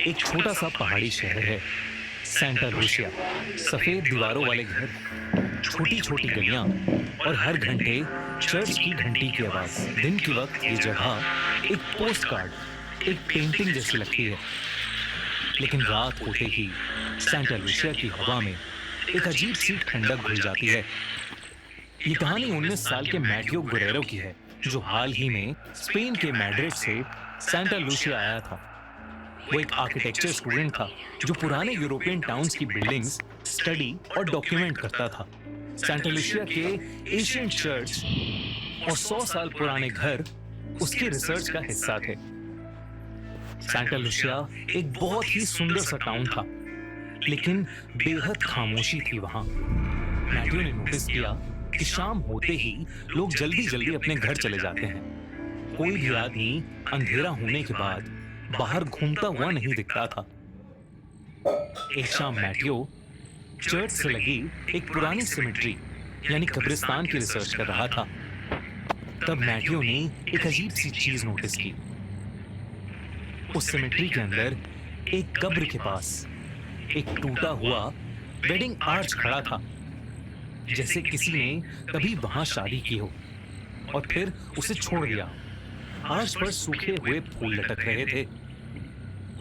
एक छोटा सा पहाड़ी शहर है, सेंटा लूसिया। सफेद दीवारों वाले घर, छोटी छोटी गलियां और हर घंटे चर्च की घंटी की आवाज। दिन के वक्त ये जगह एक पोस्ट कार्ड, एक पेंटिंग जैसी लगती है, लेकिन रात होते ही सेंटा लूसिया की हवा में एक अजीब सी ठंडक घुल जाती है। ये कहानी 19 साल के मैटियो गुरेरो की है, जो हाल ही में स्पेन के मैड्रिड से सेंटा लूसिया आया था। वो एक आर्किटेक्चर स्टूडेंट था जो पुराने यूरोपियन टाउन्स की बिल्डिंग्स स्टडी और डॉक्यूमेंट करता था। सेंटा लूसिया के एशियन चर्च और 100 साल पुराने घर उसके रिसर्च का हिस्सा थे। सेंटा लूसिया एक बहुत ही सुंदर सा टाउन था, लेकिन बेहद खामोशी थी वहां। मैटियो ने नोटिस किया कि शाम होते ही लोग जल्दी जल्दी अपने घर चले जाते हैं। कोई भी आदमी अंधेरा होने के बाद बाहर घूमता हुआ नहीं दिखता था। एक शाम मैटियो चर्च से लगी एक पुरानी सिमेट्री यानी कब्रिस्तान की रिसर्च कर रहा था। तब मैटियो ने एक अजीब सी चीज नोटिस की। उस सिमेट्री के अंदर एक कब्र के पास एक टूटा हुआ वेडिंग आर्च खड़ा था, जैसे किसी ने कभी वहां शादी की हो और फिर उसे छोड़ दिया। आर्च पर सूखे हुए फूल लटक रहे थे।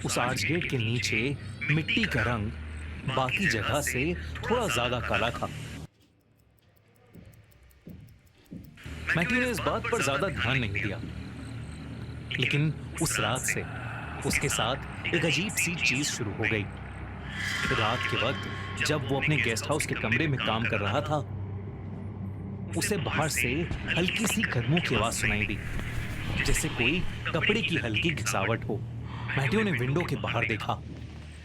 उस आर्च गेट के नीचे मिट्टी का रंग बाकी जगह से थोड़ा ज्यादा काला था। मैटियो ने इस बात पर ज्यादा ध्यान नहीं दिया, लेकिन उस रात से उसके साथ एक अजीब सी चीज शुरू हो गई। रात के वक्त जब वो अपने गेस्ट हाउस के कमरे में काम कर रहा था, उसे बाहर से हल्की सी कदमों की आवाज सुनाई दी, जैसे कोई कपड़े की हल्की घिसावट हो। मैटियो ने विंडो के बाहर देखा।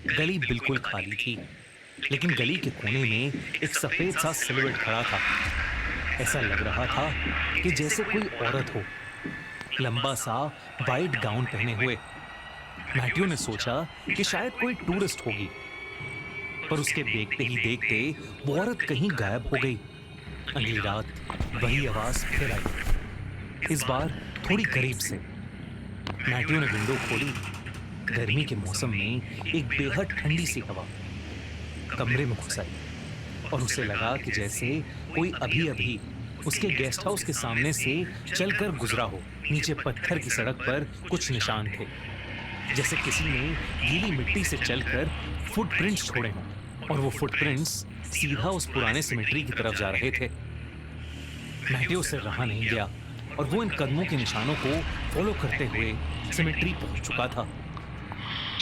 गली बिल्कुल खाली थी, लेकिन गली के कोने में एक सफेद सा सिलुएट खड़ा था। ऐसा लग रहा था कि जैसे कोई औरत हो, लंबा सा वाइट गाउन पहने हुए। मैटियो ने सोचा कि शायद कोई टूरिस्ट होगी, पर उसके देखते ही देखते वो औरत कहीं गायब हो गई। अगली रात वही आवाज फिर आई, इस बार थोड़ी करीब से। मैटियो ने विंडो खोली। गर्मी के मौसम में एक बेहद ठंडी सी हवा कमरे में घुस आई और उसे लगा कि जैसे कोई अभी अभी उसके गेस्ट हाउस के सामने से चलकर गुजरा हो। नीचे पत्थर की सड़क पर कुछ निशान थे, जैसे किसी ने गीली मिट्टी से चलकर फुटप्रिंट्स छोड़े हों, और वो फुटप्रिंट्स सीधा उस पुराने सिमेट्री की तरफ जा रहे थे। मैटियो से रहा नहीं गया और वो इन कदमों के निशानों को फॉलो करते हुए सिमेट्री पहुंच चुका था।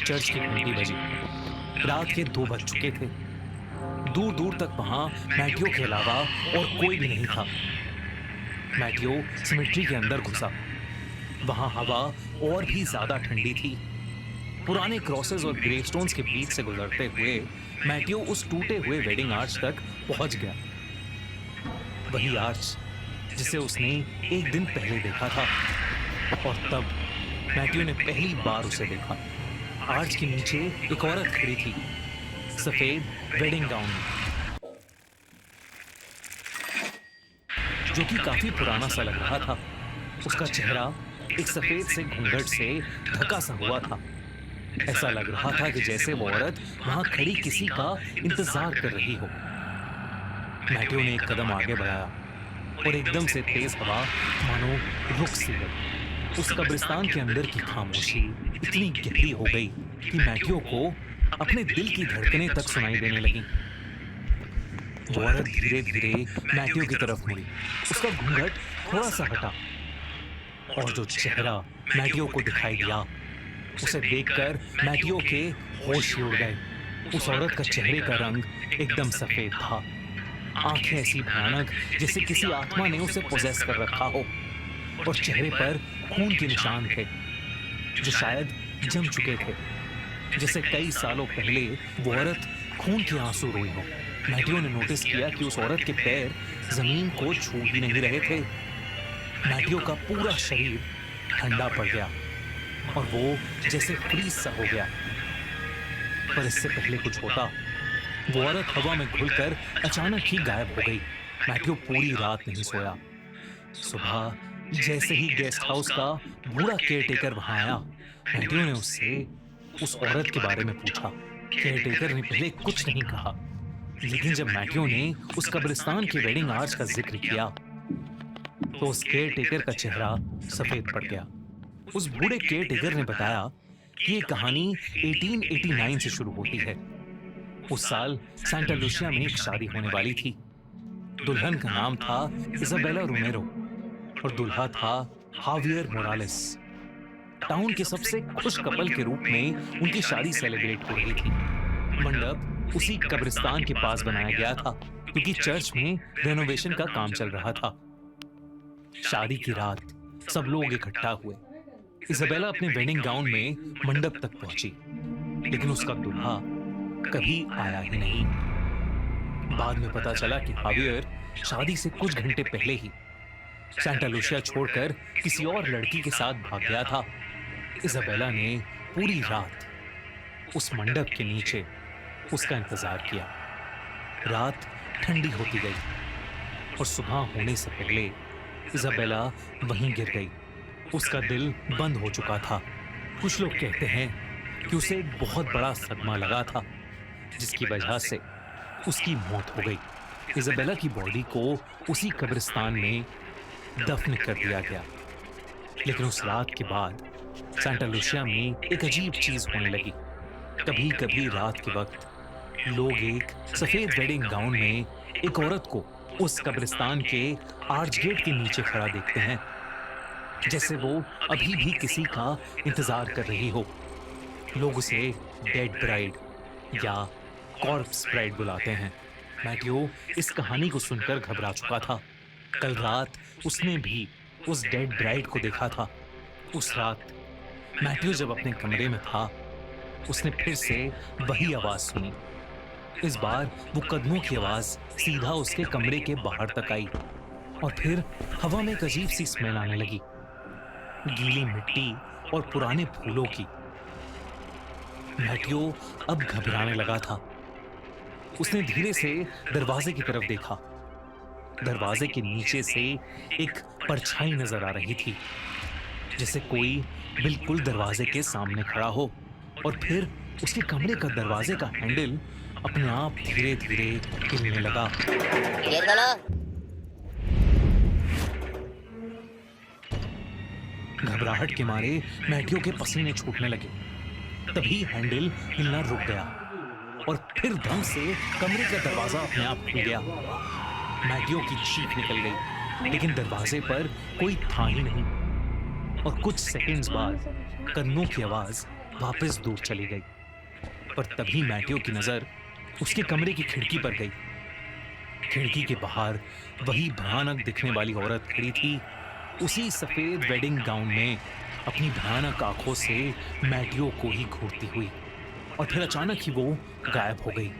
चर्च की घंटी बजी। रात के 2 बज चुके थे। दूर दूर तक वहां मैटियो के अलावा और कोई भी नहीं था। मैटियो सिमेट्री के अंदर घुसा। वहां हवा और भी ज्यादा ठंडी थी। पुराने क्रॉसेस और ग्रेवस्टोन्स के बीच से गुजरते हुए मैटियो उस टूटे हुए वेडिंग आर्च तक पहुंच गया। वही आर्च जिसे उसने एक दिन पहले देखा था, और तब मैटियो ने पहली बार उसे देखा। आर्च के नीचे एक औरत खड़ी थी, सफेद वेडिंग गाउन में, जो कि काफी पुराना सा लग रहा था। उसका चेहरा एक सफेद से घूंघट से ढका सा हुआ था। ऐसा लग रहा था कि जैसे वो औरत वहां खड़ी किसी का इंतजार कर रही हो। मैटियो ने एक कदम आगे बढ़ाया और एकदम से तेज हवा मानो रुक सी गई। उस कब्रिस्तान के अंदर की खामोशी इतनी गहरी हो गई कि मैटियो को अपने दिल की धड़कनें तक सुनाई देने लगी। वो औरत धीरे धीरे मैटियो की तरफ मुड़ी। उसका घूंघट थोड़ा सा हटा और जो चेहरा मैटियो को दिखाई दिया, उसे देखकर मैटियो के होश उड़ गए। उस औरत का चेहरे का रंग एकदम सफेद था। आंखें ऐसी भयानक जैसे किसी आत्मा ने उसे पोजेस कर रखा हो, और चेहरे पर खून के निशान थे जो शायद जम चुके थे, जैसे कई सालों पहले वो औरत खून के आंसू रोई हो। मैटियो ने नोटिस किया कि उस औरत के पैर जमीन को छू ही नहीं रहे थे। मैटियो का पूरा शरीर ठंडा पड़ गया और वो जैसे फ्रीज सा हो गया। पर इससे पहले कुछ होता, वो औरत हवा में घुलकर अचानक ही गायब हो गई। मैटियो पूरी रात नहीं सोया। सुबह जैसे ही गेस्ट हाउस का बूढ़ा केयरटेकर वहां आया, मैटियो ने उससे उस औरत के बारे में पूछा। केयरटेकर ने पहले कुछ नहीं कहा, लेकिन जब मैथ्यू ने उस कब्रिस्तान के वेडिंग आर्च का जिक्र किया तो उस केयरटेकर का चेहरा सफेद पड़ गया। उस बूढ़े केयरटेकर ने बताया कि ये कहानी 1889 से शुरू होती है। उस साल सांता लूसिया में एक शादी होने वाली थी। दुल्हन का नाम था इजाबेला रोमेरो और दूल्हा था हावियर मोरालेस। टाउन के सबसे खुश कपल के रूप में उनकी शादी सेलिब्रेट हो रही थी। मंडप उसी कब्रिस्तान के पास बनाया गया था क्योंकि चर्च में रेनोवेशन का काम चल रहा था। शादी की रात सब लोग इकट्ठा हुए। इजाबेला अपने वेडिंग गाउन में मंडप तक पहुंची, लेकिन उसका दूल्हा कभी आया ही नहीं। बाद में पता चला कि हावियर शादी से कुछ घंटे पहले ही सांता लूसिया छोड़कर किसी और लड़की के साथ भाग गया था। इजाबेला ने पूरी रात उस मंडप के नीचे उसका इंतजार किया। रात ठंडी होती गई और सुबह होने से पहले इजाबेला वहीं गिर गई। उसका दिल बंद हो चुका था। कुछ लोग कहते हैं कि उसे एक बहुत बड़ा सदमा लगा था, जिसकी वजह से उसकी मौत हो गई। इजाबेला की बॉडी को उसी कब्रिस्तान में दफन कर दिया गया। लेकिन उस रात के बाद सांता लूसिया में एक अजीब चीज होने लगी। कभी कभी रात के वक्त लोग एक सफेद वेडिंग गाउन में एक औरत को उस कब्रिस्तान के आर्च गेट के नीचे खड़ा देखते हैं, जैसे वो अभी भी किसी का इंतजार कर रही हो। लोग उसे डेड ब्राइड या कॉर्प्स ब्राइड बुलाते हैं। मैथ्यू इस कहानी को सुनकर घबरा चुका था। कल रात उसने भी उस डेड ब्राइड को देखा था। उस रात मैथ्यू जब अपने कमरे में था, उसने फिर से वही आवाज सुनी। इस बार वो कदमों की आवाज सीधा उसके कमरे के बाहर तक आई और फिर हवा में एक अजीब सी स्मेल आने लगी, गीली मिट्टी और पुराने फूलों की। मैथ्यू अब घबराने लगा था। उसने धीरे से दरवाजे की तरफ देखा। दरवाजे के नीचे से एक परछाई नजर आ रही थी, जैसे कोई बिल्कुल दरवाजे के सामने खड़ा हो। और फिर उसके कमरे का दरवाजे का हैंडल अपने आप धीरे धीरे हिलने लगा। ये खोलो। घबराहट के मारे मैथ्यू के पसीने छूटने लगे। तभी हैंडल हिलना रुक गया और फिर धम से कमरे का दरवाजा अपने आप खुल गया। मैथ्यू की चीख निकल गई, लेकिन दरवाजे पर कोई था ही नहीं। और कुछ सेकंड्स बाद कदमों की आवाज वापस दूर चली गई। पर तभी मैथ्यू की नजर उसके कमरे की खिड़की पर गई। खिड़की के बाहर वही भयानक दिखने वाली औरत खड़ी थी, उसी सफेद वेडिंग गाउन में, अपनी भयानक आंखों से मैथ्यू को ही घूरती हुई। और फिर अचानक ही वो गायब हो गई।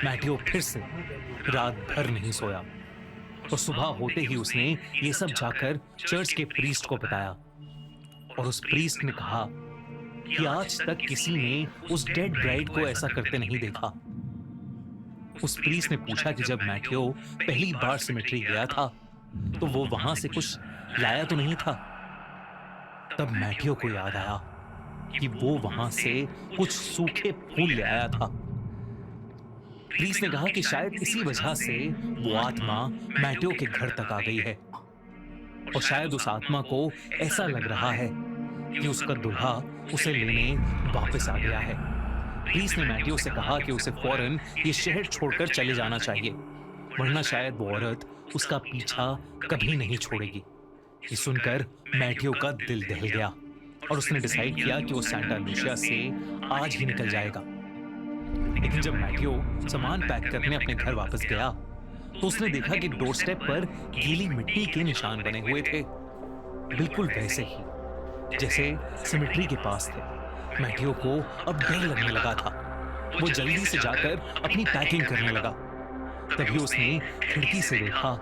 मैथ्यू फिर से रात भर नहीं सोया और सुबह होते ही उसने ये सब जाकर चर्च के प्रीस्ट को बताया। और उस प्रीस्ट ने कहा कि आज तक किसी ने उस डेड ब्राइड को ऐसा करते नहीं देखा। उस प्रीस्ट ने पूछा कि जब मैथ्यू पहली बार सिमेट्री गया था तो वो वहां से कुछ लाया तो नहीं था। तब मैथ्यू को याद आया कि वो वहां से कुछ सूखे फूल ले आया था। प्रीस्ट ने कहा कि शायद इसी वजह से वो आत्मा मैथ्यू के घर तक आ गई है और शायद उस आत्मा को ऐसा लग रहा है कि उसका दूल्हा उसे लेने वापस आ गया है। प्रीस्ट ने मैथ्यू से कहा कि उसे फौरन ये शहर छोड़कर चले जाना चाहिए, वरना शायद वो औरत उसका पीछा कभी नहीं छोड़ेगी। ये सुनकर मैथ्यू का दिल दहल गया और उसने डिसाइड किया कि वो सांता लूसिया से आज ही निकल जाएगा। लेकिन जब मैथ्यू सामान पैक करने अपने घर वापस गया तो उसने देखा कि डोर स्टेप पर गीली मिट्टी के निशान बने हुए थे, बिल्कुल वैसे ही जैसे सिमेट्री के पास थे। मैथ्यू को अब डर लगने लगा था। वो जल्दी से जाकर अपनी पैकिंग करने लगा। तभी उसने खिड़की से देखा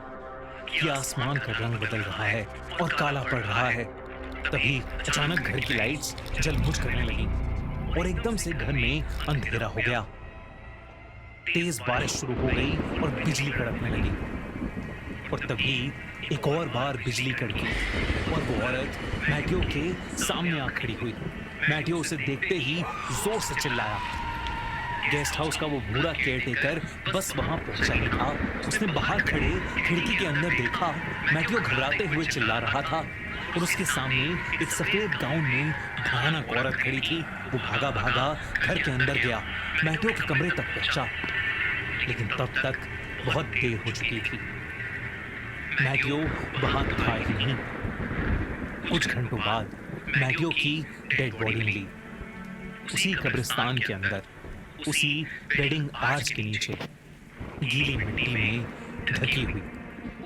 कि आसमान का रंग बदल रहा है और काला पड़ रहा है। तभी अचानक घर की लाइट्स जलबुझ करने लगी और एकदम से घर में अंधेरा हो गया। तेज बारिश शुरू हो गई और बिजली कड़कने लगी। और तभी एक और बार बिजली कड़की और वो औरत मैथ्यू के सामने आ खड़ी हुई। मैटियो उसे देखते ही जोर से चिल्लाया। गेस्ट हाउस का वो बूढ़ा केयरटेकर बस वहां पहुंचा ही था। उसने बाहर खड़े खिड़की के अंदर देखा। मैटियो घबराते हुए चिल्ला रहा था और उसके सामने एक सफेद गाउन में भयानक औरत खड़ी थी। वो भागा भागा घर के अंदर गया, मैटियो के कमरे तक पहुंचा, लेकिन तब तक बहुत देर हो चुकी थी। मैटियो वहां था ही नहीं। कुछ घंटों बाद मैटियो की डेड बॉडी मिली, उसी कब्रिस्तान के अंदर, उसी वेडिंग आर्च के नीचे, गीली मिट्टी में ढकी हुई।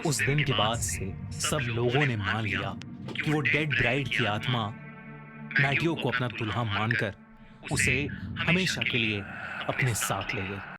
उस दिन के बाद से सब लोगों ने मान लिया कि वो डेड ब्राइड की आत्मा मैटियो को अपना दुल्हा मानकर उसे हमेशा के लिए अपने साथ ले गई।